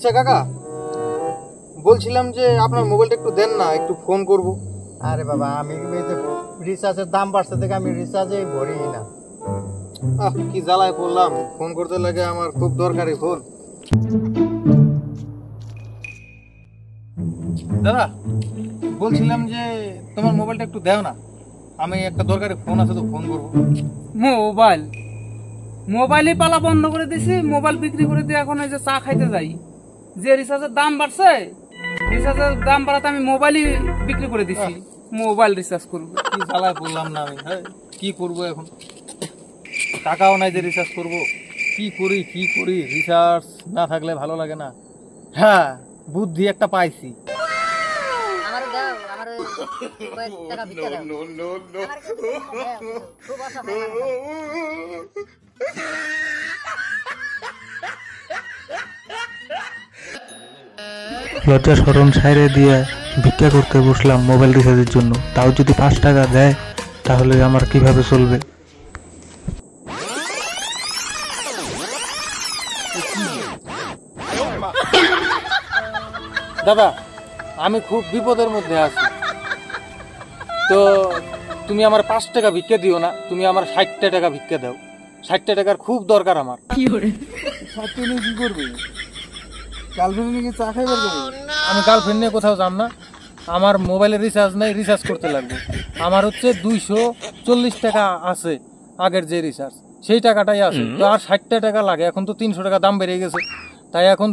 আচ্ছা কাকা, বলছিলাম যে আপনার মোবাইলটা একটু দেন না, একটু ফোন করব। আরে বাবা, আমি রিচার্জের দাম বাড়ছে থেকে আমি রিচার্জে ভরি না। কি জ্বালায় পড়লাম, ফোন করতে লাগে আমার খুব দরকারি ফোন। দাদা, বলছিলাম যে তোমার মোবাইলটা একটু দাও না, আমি একটা দরকারি ফোন আছে তো ফোন করবো। মোবাইলে পালা বন্ধ করে দিছি, মোবাইল বিক্রি করে দিয়ে এখন এই যে চা খাইতে যাই। যে রিচার্জের দাম বাড়ছে, রিচার্জের দাম বাড়াতে আমি মোবাইলই বিক্রি করে দিছি। মোবাইল রিচার্জ করবো, কি জ্বালায় পড়লাম না আমি। হ্যাঁ, কি করবো এখন, টাকাও নাই যে রিচার্জ করবো। কি করি, রিচার্জ না থাকলে ভালো লাগে না। হ্যাঁ, বুদ্ধি একটা পাইছি। লজ্জা শরম ছাইরে দিয়ে ভিক্ষা করতে বসলাম মোবাইল রিচার্জের জন্য। তাও যদি 5 টাকা দেয় তাহলে আমার কিভাবে চলবে? দাদা, আমি খুব বিপদের মধ্যে আছি, তো তুমি আমার 5 টাকা ভিক্ষা দিও না, তুমি আমার 60 টাকা ভিক্ষা দাও। 60 টাকার খুব দরকার আমার। কি করবে? গার্লফ্রেন্ড নিয়ে চা খাইবার যাবে? আমি গার্লফ্রেন্ড নিয়ে কোথাও যাব না। আমার মোবাইলে রিচার্জ নাই, রিচার্জ করতে লাগবে। আমার হচ্ছে 240 টাকা আছে আগের যে রিচার্জ, সেই টাকাটাই আছে। তো আর 60 টাকা লাগে, এখন তো 300 টাকা দাম বেড়ে গেছে, তাই এখন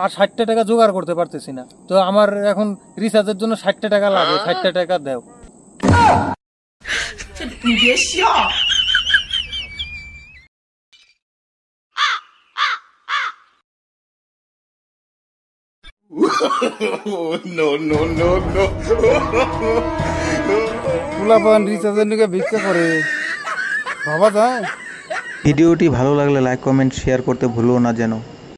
আর 60 টাকা জোগাড় করতে পারতেছি না। তো আমার এখন রিচার্জের জন্য 60 টাকা লাগে, 60 টাকা দাও। পোলাপান রিচার্জের নিকে ভিক্ষা করে, ভাবা যায়? ভিডিওটি ভালো লাগলে লাইক, কমেন্ট, শেয়ার করতে ভুলো না যেন।